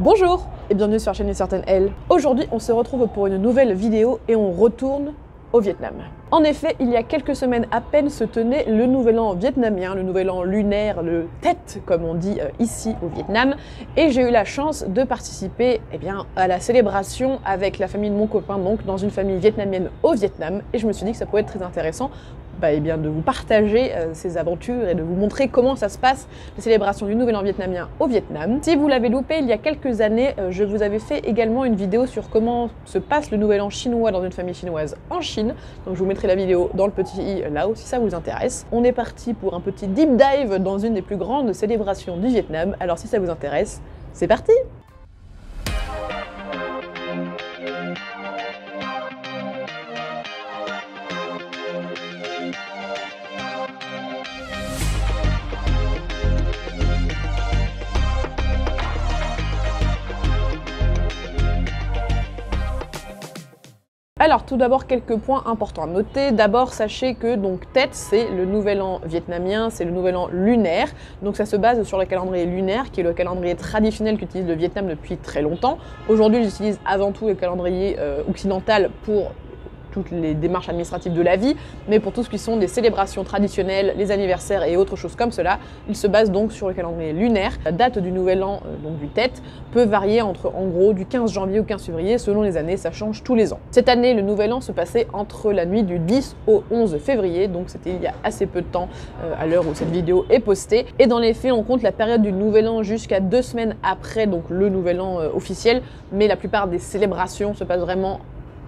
Bonjour et bienvenue sur la chaîne Une Certaine Elle. Aujourd'hui, on se retrouve pour une nouvelle vidéo et on retourne au Vietnam. En effet, il y a quelques semaines à peine se tenait le nouvel an vietnamien, le nouvel an lunaire, le Tet comme on dit ici au Vietnam, et j'ai eu la chance de participer à la célébration avec la famille de mon copain, donc dans une famille vietnamienne au Vietnam, et je me suis dit que ça pouvait être très intéressant de vous partager ces aventures et de vous montrer comment ça se passe, la célébration du Nouvel An vietnamien au Vietnam. Si vous l'avez loupé, il y a quelques années, je vous avais fait également une vidéo sur comment se passe le Nouvel An chinois dans une famille chinoise en Chine. Donc je vous mettrai la vidéo dans le petit i là-haut si ça vous intéresse. On est parti pour un petit deep dive dans une des plus grandes célébrations du Vietnam. Alors si ça vous intéresse, c'est parti! Alors tout d'abord quelques points importants à noter. D'abord sachez que donc Tet c'est le nouvel an vietnamien, c'est le nouvel an lunaire. Donc ça se base sur le calendrier lunaire qui est le calendrier traditionnel qu'utilise le Vietnam depuis très longtemps. Aujourd'hui j'utilise avant tout le calendrier occidental pour toutes les démarches administratives de la vie, mais pour tout ce qui sont des célébrations traditionnelles, les anniversaires et autres choses comme cela, il se base donc sur le calendrier lunaire. La date du nouvel an, donc du Tet, peut varier entre en gros du 15 janvier au 15 février, selon les années, ça change tous les ans. Cette année, le nouvel an se passait entre la nuit du 10 au 11 février, donc c'était il y a assez peu de temps à l'heure où cette vidéo est postée. Et dans les faits, on compte la période du nouvel an jusqu'à 2 semaines après donc le nouvel an officiel, mais la plupart des célébrations se passent vraiment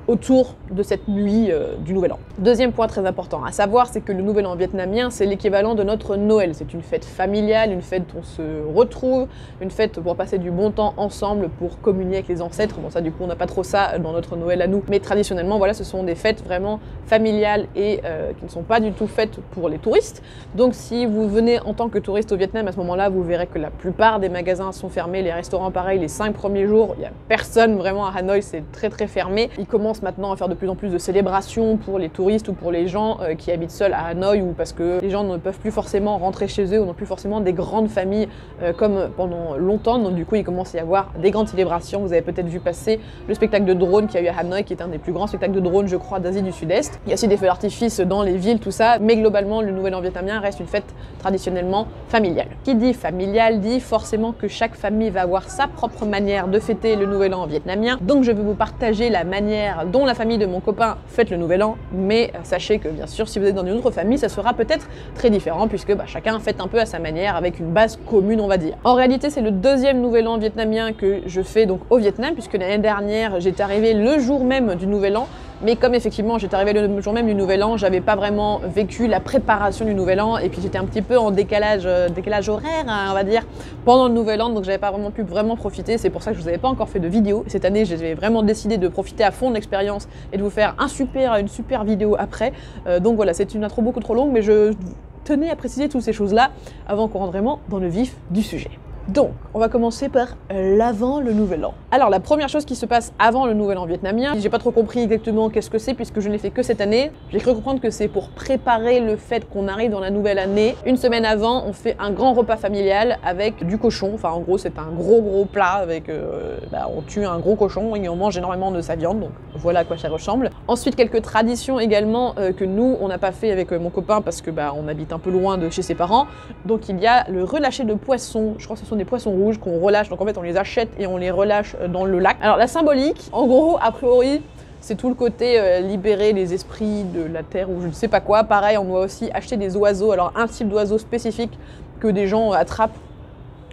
autour de cette nuit du Nouvel An. Deuxième point très important à savoir, c'est que le Nouvel An vietnamien, c'est l'équivalent de notre Noël. C'est une fête familiale, une fête où on se retrouve, une fête pour passer du bon temps ensemble, pour communier avec les ancêtres. Bon ça du coup on n'a pas trop ça dans notre Noël à nous, mais traditionnellement voilà, ce sont des fêtes vraiment familiales et qui ne sont pas du tout faites pour les touristes. Donc si vous venez en tant que touriste au Vietnam, à ce moment-là, vous verrez que la plupart des magasins sont fermés, les restaurants pareil, les 5 premiers jours, il n'y a personne vraiment à Hanoï, c'est très fermé. Ils commencent maintenant à faire de plus en plus de célébrations pour les touristes ou pour les gens qui habitent seuls à Hanoï ou parce que les gens ne peuvent plus forcément rentrer chez eux ou n'ont plus forcément des grandes familles comme pendant longtemps. Donc du coup, il commence à y avoir des grandes célébrations. Vous avez peut-être vu passer le spectacle de drone qu'il y a eu à Hanoï, qui est un des plus grands spectacles de drone, je crois, d'Asie du Sud-Est. Il y a aussi des feux d'artifice dans les villes, tout ça. Mais globalement, le Nouvel An vietnamien reste une fête traditionnellement familiale. Qui dit familiale dit forcément que chaque famille va avoir sa propre manière de fêter le Nouvel An vietnamien. Donc je vais vous partager la manière dont la famille de mon copain fête le Nouvel An, mais sachez que bien sûr si vous êtes dans une autre famille ça sera peut-être très différent puisque chacun fête un peu à sa manière avec une base commune on va dire. En réalité c'est le deuxième Nouvel An vietnamien que je fais donc au Vietnam puisque l'année dernière j'étais arrivée le jour même du Nouvel An, mais comme effectivement j'étais arrivée le jour même du Nouvel An, j'avais pas vraiment vécu la préparation du Nouvel An et puis j'étais un petit peu en décalage horaire on va dire pendant le Nouvel An, donc j'avais pas vraiment pu profiter. C'est pour ça que je vous avais pas encore fait de vidéo. Cette année j'ai vraiment décidé de profiter à fond de l'expérience et de vous faire une super vidéo après. Donc voilà, c'est une intro beaucoup trop longue, mais je tenais à préciser toutes ces choses là avant qu'on rentre vraiment dans le vif du sujet. Donc, on va commencer par l'avant le Nouvel An. Alors, la première chose qui se passe avant le Nouvel An vietnamien, j'ai pas trop compris exactement qu'est-ce que c'est puisque je ne l'ai fait que cette année. J'ai cru comprendre que c'est pour préparer le fait qu'on arrive dans la nouvelle année. Une semaine avant, on fait un grand repas familial avec du cochon. Enfin, en gros, c'est un gros plat avec... on tue un gros cochon et on mange énormément de sa viande. Donc, voilà à quoi ça ressemble. Ensuite, quelques traditions également que nous, on n'a pas fait avec mon copain parce que on habite un peu loin de chez ses parents. Donc, il y a le relâcher de poissons. Je crois que ce sont des poissons rouges qu'on relâche, donc en fait on les achète et on les relâche dans le lac. Alors la symbolique, en gros, a priori, c'est tout le côté libérer les esprits de la terre ou je ne sais pas quoi. Pareil, on doit aussi acheter des oiseaux, alors un type d'oiseau spécifique que des gens attrapent.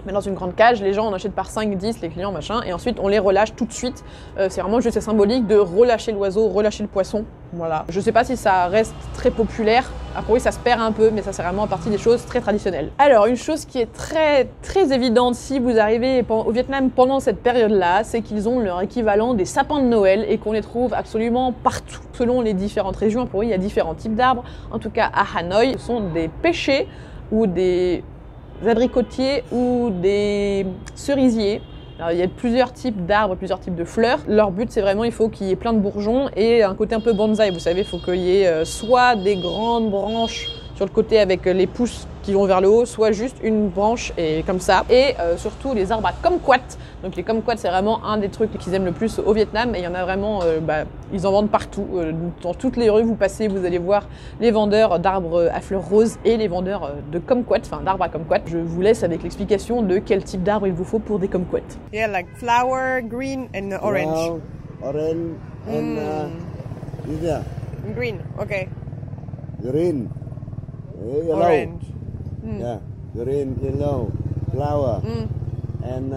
Mais dans une grande cage, les gens en achètent par 5, 10, les clients machin, et ensuite on les relâche tout de suite. C'est vraiment juste symbolique de relâcher l'oiseau, relâcher le poisson. Voilà. Je sais pas si ça reste très populaire, après oui ça se perd un peu, mais ça c'est vraiment partie des choses très traditionnelles. Alors une chose qui est très évidente si vous arrivez au Vietnam pendant cette période-là, c'est qu'ils ont leur équivalent des sapins de Noël et qu'on les trouve absolument partout. Selon les différentes régions, pour eux il y a différents types d'arbres. En tout cas à Hanoï, ce sont des pêchers ou des abricotiers ou des cerisiers. Alors, il y a plusieurs types d'arbres, plusieurs types de fleurs. Leur but, c'est vraiment, il faut qu'il y ait plein de bourgeons et un côté un peu bonsaï. Vous savez, il faut qu'il y ait soit des grandes branches sur le côté avec les pouces qui vont vers le haut, soit juste une branche et comme ça. Et surtout les arbres à kumquat. Donc les kumquat, c'est vraiment un des trucs qu'ils aiment le plus au Vietnam. Et il y en a vraiment, ils en vendent partout. Dans toutes les rues, vous passez, vous allez voir les vendeurs d'arbres à fleurs roses et les vendeurs de kumquat, enfin d'arbres à kumquat. Je vous laisse avec l'explication de quel type d'arbre il vous faut pour des kumquat. Yeah, like flower, green and orange. Brown, orange and yeah, Green, okay. green, yellow. Orange. Yeah, green, yellow, flower, and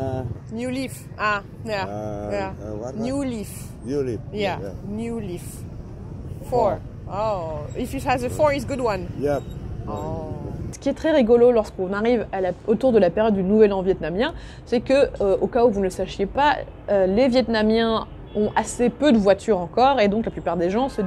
New leaf. Ah, yeah. Yeah. what? New leaf. Tulip. Yeah. New leaf. 4. Oh, if it has a 4, it's good one. Yep. Oh. Ce qui est très rigolo lorsqu'on arrive autour de la période du Nouvel An vietnamien, c'est que, au cas où vous ne le sachiez pas, les Vietnamiens ont assez peu de voitures encore et donc la plupart des gens se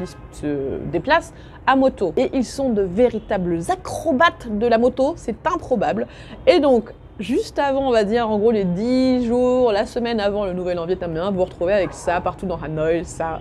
déplacent à moto. Et ils sont de véritables acrobates de la moto, c'est improbable. Et donc, juste avant, on va dire, en gros, les 10 jours, la semaine avant le Nouvel An vietnamien, vous vous retrouvez avec ça partout dans Hanoï, ça.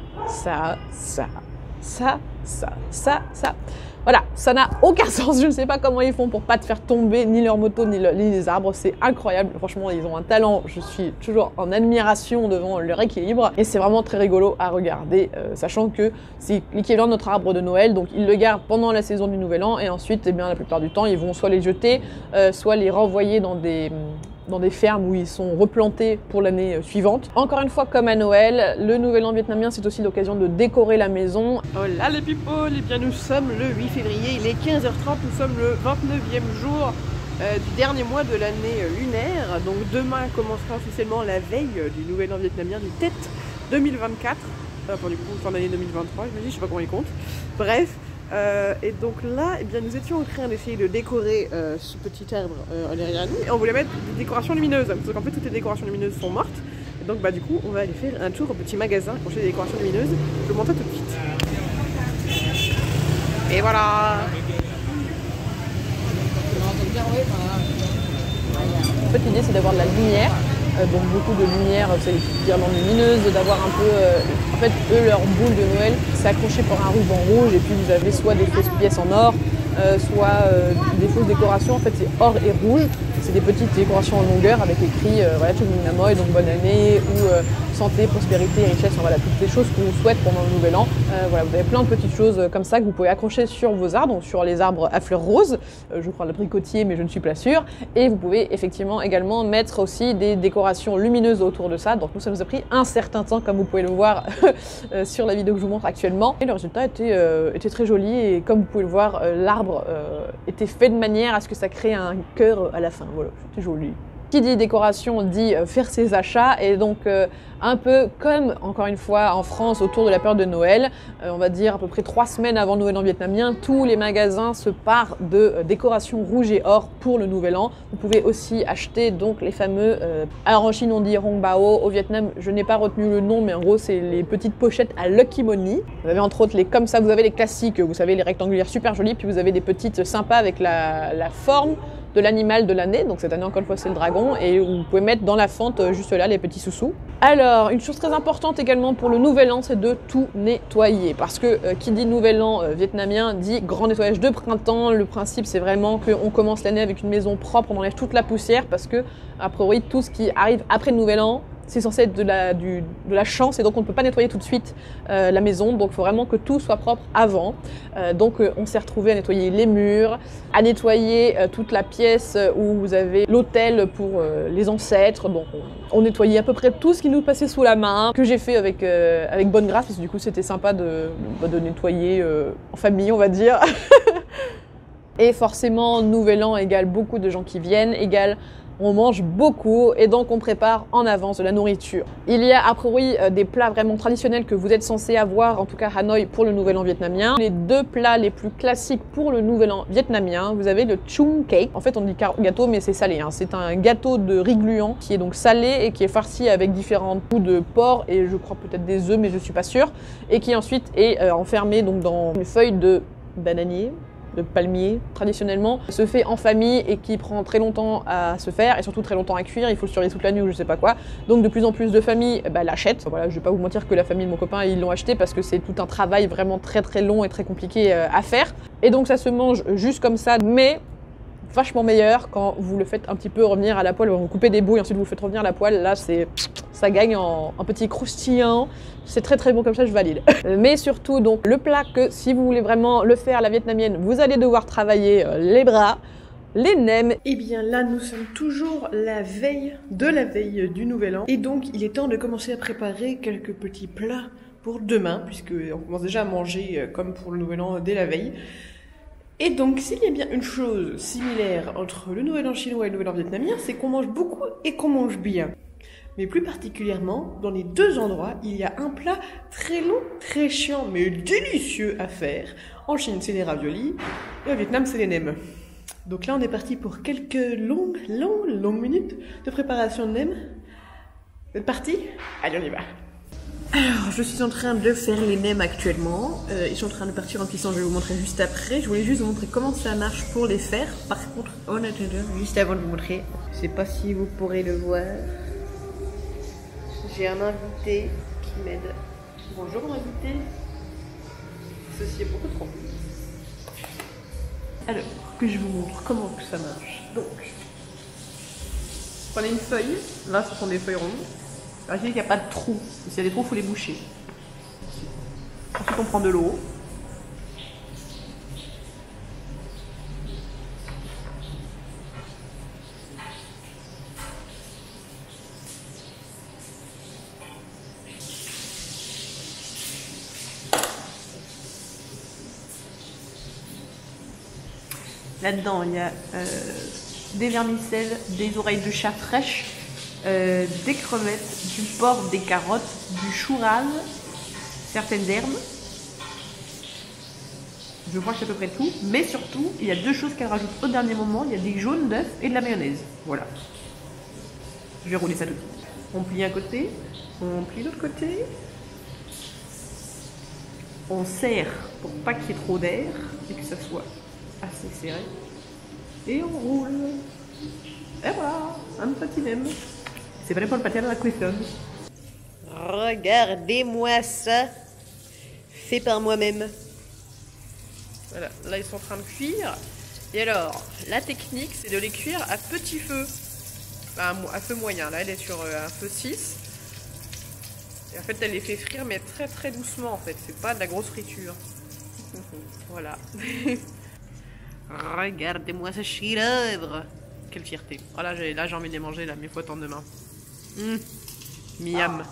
Voilà, ça n'a aucun sens, je ne sais pas comment ils font pour pas te faire tomber ni leur moto ni les arbres, c'est incroyable, franchement ils ont un talent, je suis toujours en admiration devant leur équilibre et c'est vraiment très rigolo à regarder, sachant que c'est l'équivalent de notre arbre de Noël, donc ils le gardent pendant la saison du Nouvel An et ensuite, eh bien, la plupart du temps, ils vont soit les jeter, soit les renvoyer dans des fermes où ils sont replantés pour l'année suivante. Encore une fois, comme à Noël, le Nouvel An vietnamien, c'est aussi l'occasion de décorer la maison. Oh là les people, eh bien nous sommes le 8 février, il est 15h30, nous sommes le 29e jour du dernier mois de l'année lunaire. Donc demain commencera officiellement la veille du Nouvel An vietnamien du Tet 2024. Enfin du coup, fin d'année 2023, je me dis, je sais pas comment ils comptent. Bref. Et donc là, eh bien, nous étions en train d'essayer de décorer ce petit arbre derrière nous. Et on voulait mettre des décorations lumineuses, parce qu'en fait toutes les décorations lumineuses sont mortes. Et donc du coup, on va aller faire un tour au petit magasin pour acheter des décorations lumineuses. Je vous montre ça tout de suite. Et voilà. En fait, l'idée, c'est d'avoir de la lumière. Donc beaucoup de lumière, c'est les guirlandes lumineuses, d'avoir un peu... en fait, eux, leur boule de Noël, c'est accroché par un ruban rouge et puis vous avez soit des fausses pièces en or, soit des fausses décorations. En fait, c'est or et rouge. C'est des petites décorations en longueur avec écrit voilà, Chum Namoy, donc bonne année, ou santé, prospérité, richesse, voilà, toutes les choses qu'on vous souhaite pendant le Nouvel An. Voilà, vous avez plein de petites choses comme ça que vous pouvez accrocher sur vos arbres, donc sur les arbres à fleurs roses. Je crois le bricotier, mais je ne suis pas sûre. Et vous pouvez effectivement également mettre aussi des décorations lumineuses autour de ça. Donc nous, ça nous a pris un certain temps, comme vous pouvez le voir sur la vidéo que je vous montre actuellement. Et le résultat était très joli. Et comme vous pouvez le voir, l'arbre était fait de manière à ce que ça crée un cœur à la fin. Voilà, c'était joli. Qui dit décoration dit faire ses achats et donc un peu comme encore une fois en France autour de la période de Noël, on va dire à peu près 3 semaines avant le Nouvel An vietnamien, tous les magasins se parent de décorations rouge et or pour le Nouvel An. Vous pouvez aussi acheter donc les fameux, alors en Chine on dit Hong Bao, au Vietnam je n'ai pas retenu le nom mais en gros c'est les petites pochettes à Lucky Money. Vous avez entre autres les comme ça, vous avez les classiques, vous savez les rectangulaires super jolis, puis vous avez des petites sympas avec la forme de l'animal de l'année, donc cette année encore une fois c'est le dragon, et vous pouvez mettre dans la fente juste là les petits sous-sous. Alors une chose très importante également pour le Nouvel An, c'est de tout nettoyer, parce que qui dit Nouvel An vietnamien dit grand nettoyage de printemps. Le principe c'est vraiment qu'on commence l'année avec une maison propre, on enlève toute la poussière, parce que a priori tout ce qui arrive après le Nouvel An, c'est censé être de la chance et donc on ne peut pas nettoyer tout de suite la maison, donc il faut vraiment que tout soit propre avant. Donc on s'est retrouvé à nettoyer les murs, à nettoyer toute la pièce où vous avez l'autel pour les ancêtres, donc on nettoyait à peu près tout ce qui nous passait sous la main, que j'ai fait avec bonne grâce, parce que du coup c'était sympa de nettoyer en famille on va dire. Et forcément, Nouvel An égale beaucoup de gens qui viennent, égale on mange beaucoup et donc on prépare en avance de la nourriture. Il y a a priori des plats vraiment traditionnels que vous êtes censés avoir, en tout cas à Hanoï pour le Nouvel An vietnamien. Les 2 plats les plus classiques pour le Nouvel An vietnamien, vous avez le chung cake. En fait on dit gâteau mais c'est salé, hein. C'est un gâteau de riz gluant qui est donc salé et qui est farci avec différents goûts de porc et je crois peut-être des œufs mais je suis pas sûre. Et qui ensuite est enfermé donc dans une feuille de bananier. de palmier traditionnellement, se fait en famille et qui prend très longtemps à se faire et surtout très longtemps à cuire, il faut le surveiller toute la nuit ou je sais pas quoi. Donc de plus en plus de familles l'achètent. Voilà, je vais pas vous mentir que la famille de mon copain ils l'ont acheté parce que c'est tout un travail vraiment très long et très compliqué à faire. Et donc ça se mange juste comme ça, mais vachement meilleur quand vous le faites un petit peu revenir à la poêle, vous coupez des bouts et ensuite vous le faites revenir à la poêle, là ça gagne en petit croustillant, c'est très bon comme ça, je valide. Mais surtout donc le plat que si vous voulez vraiment le faire à la vietnamienne, vous allez devoir travailler les bras, les nems. Et bien là nous sommes toujours la veille de la veille du Nouvel An et donc il est temps de commencer à préparer quelques petits plats pour demain puisque on commence déjà à manger comme pour le Nouvel An dès la veille. Et donc, s'il y a bien une chose similaire entre le Nouvel An chinois et le Nouvel An vietnamien, c'est qu'on mange beaucoup et qu'on mange bien. Mais plus particulièrement, dans les deux endroits, il y a un plat très long, très chiant, mais délicieux à faire. En Chine, c'est les raviolis, et au Vietnam, c'est les nems. Donc là, on est parti pour quelques longues minutes de préparation de nems. Vous êtes partis? Allez, on y va. Alors, je suis en train de faire les nems actuellement. Ils sont en train de partir en cuisson, je vais vous montrer juste après. Je voulais juste vous montrer comment ça marche pour les faire. Par contre, en attendant, juste avant de vous montrer, je sais pas si vous pourrez le voir. J'ai un invité qui m'aide. Bonjour mon invité. Ceci est beaucoup trop. Alors, que je vous montre comment que ça marche. Donc, prenez une feuille. Là, ce sont des feuilles rondes. Vérifiez qu'il n'y a pas de trous. S'il y a des trous, il faut les boucher. Ensuite, on prend de l'eau. Là-dedans, il y a des vermicelles, des oreilles de chat fraîches, des crevettes, du porc, des carottes, du chou rase, certaines herbes. Je crois que c'est à peu près tout. Mais surtout, il y a deux choses qu'elle rajoute au dernier moment. Il y a des jaunes d'œufs et de la mayonnaise. Voilà. Je vais rouler ça tout de suite. On plie un côté, on plie l'autre côté. On serre pour pas qu'il y ait trop d'air et que ça soit assez serré. Et on roule. Et voilà, un petit nem. C'est vrai pour le pâté à la cuisson. Regardez-moi ça. Fait par moi-même. Voilà, là ils sont en train de cuire. Et alors, la technique, c'est de les cuire à petit feu. Enfin, à feu moyen. Là, elle est sur un feu 6. Et en fait, elle les fait frire, mais très doucement en fait. C'est pas de la grosse friture. Voilà. Regardez-moi ce chef-d'œuvre. Quelle fierté. Oh là, j'ai envie de les manger, là, mais faut attendre demain. Miam.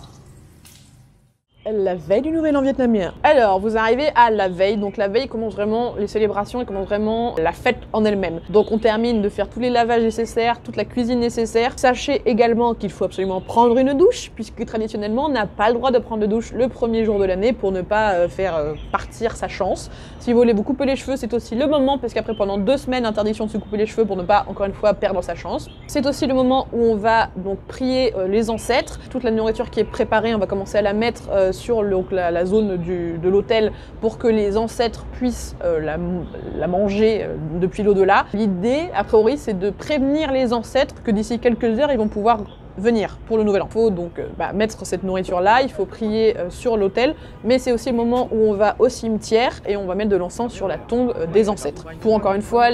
La veille du Nouvel An vietnamien. Alors, vous arrivez à la veille. Donc la veille commence vraiment les célébrations et commence vraiment la fête en elle-même. Donc on termine de faire tous les lavages nécessaires, toute la cuisine nécessaire. Sachez également qu'il faut absolument prendre une douche, puisque traditionnellement on n'a pas le droit de prendre de douche le premier jour de l'année pour ne pas faire partir sa chance. Si vous voulez vous couper les cheveux, c'est aussi le moment, parce qu'après pendant 2 semaines, interdiction de se couper les cheveux pour ne pas, encore une fois, perdre sa chance. C'est aussi le moment où on va donc prier les ancêtres. Toute la nourriture qui est préparée, on va commencer à la mettre sur la zone de l'autel pour que les ancêtres puissent la manger depuis l'au-delà. L'idée, a priori, c'est de prévenir les ancêtres que d'ici quelques heures, ils vont pouvoir venir pour le Nouvel An. Il faut donc mettre cette nourriture-là, il faut prier sur l'autel, mais c'est aussi le moment où on va au cimetière et on va mettre de l'encens sur la tombe des ancêtres. Pour encore une fois,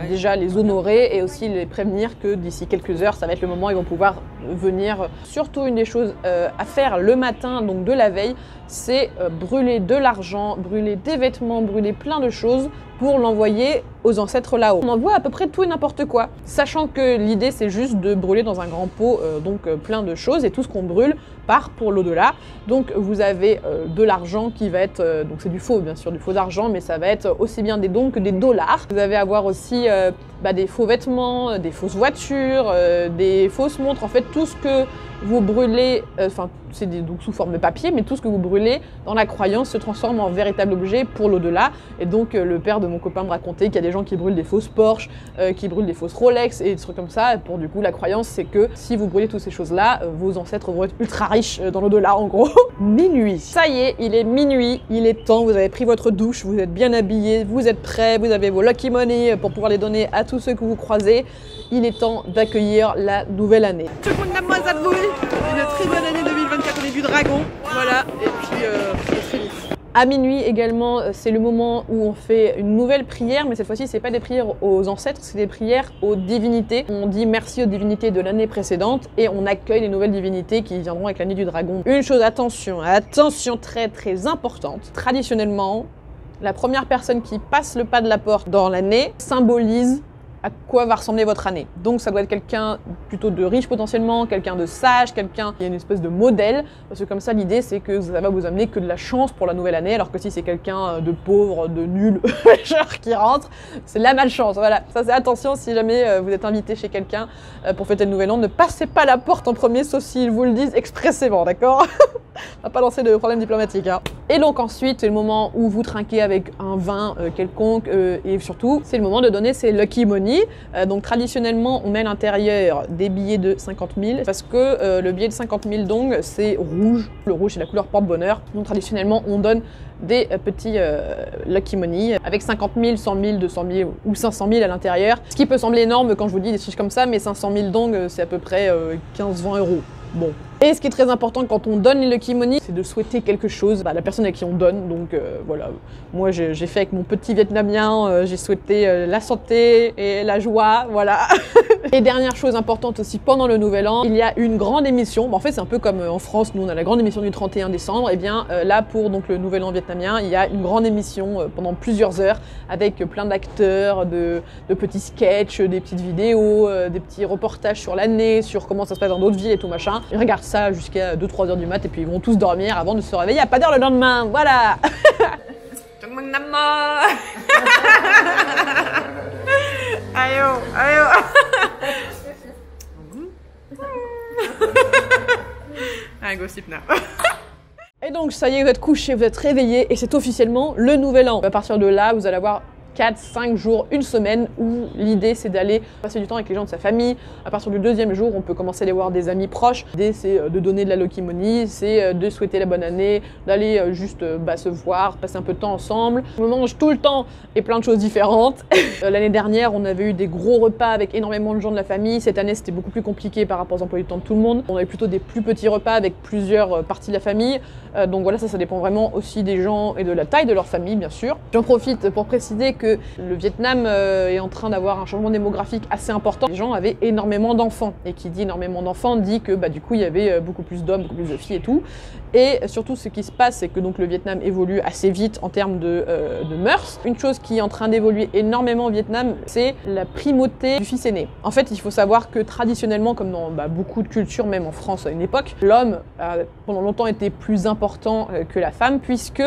déjà les honorer et aussi les prévenir que d'ici quelques heures, ça va être le moment où ils vont pouvoir venir. Surtout une des choses à faire le matin, donc de la veille, c'est brûler de l'argent, brûler des vêtements, brûler plein de choses pour l'envoyer aux ancêtres là-haut. On envoie à peu près tout et n'importe quoi, sachant que l'idée c'est juste de brûler dans un grand pot plein de choses et tout ce qu'on brûle part pour l'au-delà. Donc vous avez de l'argent qui va être, donc c'est du faux bien sûr, du faux argent, mais ça va être aussi bien des dons que des dollars. Vous allez avoir aussi des faux vêtements, des fausses voitures, des fausses montres, en fait tout ce que vous brûlez, enfin c'est donc sous forme de papier, mais tout ce que vous brûlez dans la croyance se transforme en véritable objet pour l'au-delà. Et donc le père de mon copain me racontait qu'il y a des gens qui brûlent des fausses Porsche, qui brûlent des fausses Rolex et des trucs comme ça. Et pour du coup la croyance c'est que si vous brûlez toutes ces choses-là, vos ancêtres vont être ultra riches dans l'au-delà en gros. Minuit. Ça y est, il est minuit, il est temps, vous avez pris votre douche, vous êtes bien habillé, vous êtes prêts, vous avez vos lucky money pour pouvoir les donner à tous ceux que vous croisez. Il est temps d'accueillir la nouvelle année. Une très bonne année 2024, on est du dragon, voilà, et puis très vite. À minuit également, c'est le moment où on fait une nouvelle prière, mais cette fois-ci, c'est pas des prières aux ancêtres, c'est des prières aux divinités. On dit merci aux divinités de l'année précédente et on accueille les nouvelles divinités qui viendront avec l'année du dragon. Une chose, attention, attention très très importante. Traditionnellement, la première personne qui passe le pas de la porte dans l'année symbolise à quoi va ressembler votre année. Donc ça doit être quelqu'un plutôt de riche potentiellement, quelqu'un de sage, quelqu'un qui a une espèce de modèle, parce que comme ça l'idée c'est que ça va vous amener que de la chance pour la nouvelle année, alors que si c'est quelqu'un de pauvre, de nul, genre qui rentre, c'est de la malchance. Voilà, ça c'est attention si jamais vous êtes invité chez quelqu'un pour fêter le nouvel an, ne passez pas la porte en premier sauf s'ils vous le disent expressément, d'accord? On va pas lancer de problème diplomatique. Hein. Et donc ensuite, c'est le moment où vous trinquez avec un vin quelconque et surtout, c'est le moment de donner ses lucky money. Donc traditionnellement, on met à l'intérieur des billets de 50 000 parce que le billet de 50 000 dong, c'est rouge. Le rouge, c'est la couleur porte-bonheur. Donc traditionnellement, on donne des petits lucky money avec 50 000, 100 000, 200 000 ou 500 000 à l'intérieur. Ce qui peut sembler énorme quand je vous dis des trucs comme ça, mais 500 000 dong, c'est à peu près 15-20 euros. Bon. Et ce qui est très important quand on donne les lucky money, c'est de souhaiter quelque chose à la personne à qui on donne. Donc voilà, moi j'ai fait avec mon petit vietnamien, j'ai souhaité la santé et la joie, voilà. Et dernière chose importante aussi, pendant le nouvel an, il y a une grande émission. Bon, en fait c'est un peu comme en France, nous on a la grande émission du 31 décembre. Et bien là pour donc, le nouvel an vietnamien, il y a une grande émission pendant plusieurs heures avec plein d'acteurs, de petits sketchs, des petites vidéos, des petits reportages sur l'année, sur comment ça se passe dans d'autres villes et tout machin. Ils regardent ça jusqu'à 2-3 heures du mat et puis ils vont tous dormir avant de se réveiller à pas d'heure le lendemain, voilà. Ayo, ayo. Un gossip now. Et donc ça y est, vous êtes couché, vous êtes réveillé et c'est officiellement le nouvel an. À partir de là, vous allez avoir 4-5 jours, une semaine où l'idée c'est d'aller passer du temps avec les gens de sa famille. À partir du deuxième jour, on peut commencer à aller voir des amis proches. L'idée c'est de donner de la lucky money, c'est de souhaiter la bonne année, d'aller juste se voir, passer un peu de temps ensemble. On mange tout le temps et plein de choses différentes. L'année dernière, on avait eu des gros repas avec énormément de gens de la famille. Cette année, c'était beaucoup plus compliqué par rapport aux emplois du temps de tout le monde. On avait plutôt des plus petits repas avec plusieurs parties de la famille. Donc voilà, ça dépend vraiment aussi des gens et de la taille de leur famille, bien sûr. J'en profite pour préciser que le Vietnam est en train d'avoir un changement démographique assez important. Les gens avaient énormément d'enfants. Et qui dit énormément d'enfants dit que du coup il y avait beaucoup plus d'hommes, beaucoup plus de filles et tout. Et surtout ce qui se passe, c'est que donc, le Vietnam évolue assez vite en termes de mœurs. Une chose qui est en train d'évoluer énormément au Vietnam, c'est la primauté du fils aîné. En fait, il faut savoir que traditionnellement, comme dans beaucoup de cultures, même en France à une époque, l'homme a pendant longtemps été plus important que la femme, puisque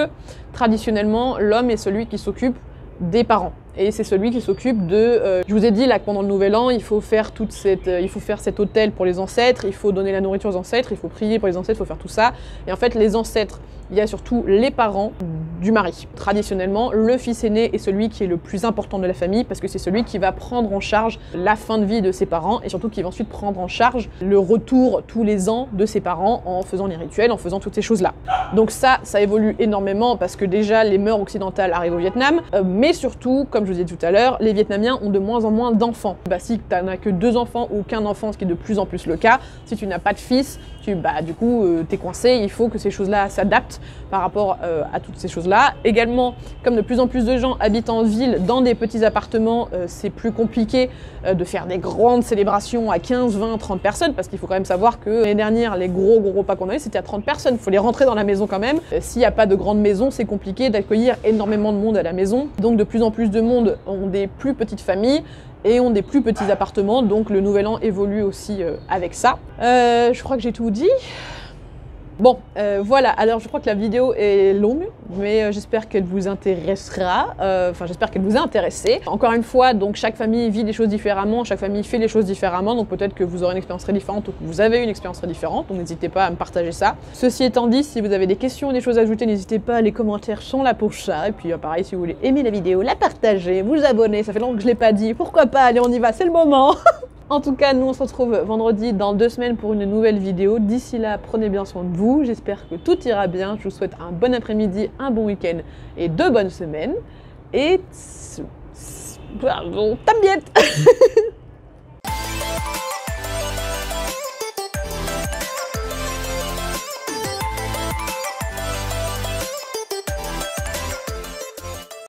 traditionnellement, l'homme est celui qui s'occupe des parents. Et c'est celui qui s'occupe de... je vous ai dit là que pendant le Nouvel An, il faut faire cet autel pour les ancêtres, il faut donner la nourriture aux ancêtres, il faut prier pour les ancêtres, il faut faire tout ça. Et en fait, les ancêtres, il y a surtout les parents du mari. Traditionnellement, le fils aîné est celui qui est le plus important de la famille parce que c'est celui qui va prendre en charge la fin de vie de ses parents et surtout qui va ensuite prendre en charge le retour tous les ans de ses parents en faisant les rituels, en faisant toutes ces choses-là. Donc ça évolue énormément parce que déjà les mœurs occidentales arrivent au Vietnam, mais surtout, comme je vous ai dit tout à l'heure, les Vietnamiens ont de moins en moins d'enfants. Si tu n'as que 2 enfants ou qu'un enfant, ce qui est de plus en plus le cas, si tu n'as pas de fils, du coup, t'es coincé, il faut que ces choses-là s'adaptent par rapport à toutes ces choses-là. Également, comme de plus en plus de gens habitent en ville, dans des petits appartements, c'est plus compliqué de faire des grandes célébrations à 15, 20, 30 personnes, parce qu'il faut quand même savoir que l'année dernière, les gros repas qu'on avait, c'était à 30 personnes. Il faut les rentrer dans la maison quand même. S'il n'y a pas de grande maison, c'est compliqué d'accueillir énormément de monde à la maison. Donc de plus en plus de monde ont des plus petites familles et ont des plus petits appartements, donc le Nouvel An évolue aussi avec ça. Je crois que j'ai tout dit. Bon, voilà, alors je crois que la vidéo est longue, mais j'espère qu'elle vous intéressera, enfin j'espère qu'elle vous a intéressé. Encore une fois, donc chaque famille vit les choses différemment, chaque famille fait les choses différemment, donc peut-être que vous aurez une expérience très différente ou que vous avez une expérience très différente, donc n'hésitez pas à me partager ça. Ceci étant dit, si vous avez des questions ou des choses à ajouter, n'hésitez pas, les commentaires sont là pour ça, et puis pareil, si vous voulez aimer la vidéo, la partager, vous abonner, ça fait longtemps que je l'ai pas dit, pourquoi pas, allez on y va, c'est le moment. En tout cas, nous on se retrouve vendredi dans 2 semaines pour une nouvelle vidéo. D'ici là, prenez bien soin de vous. J'espère que tout ira bien. Je vous souhaite un bon après-midi, un bon week-end et 2 bonnes semaines. Et... También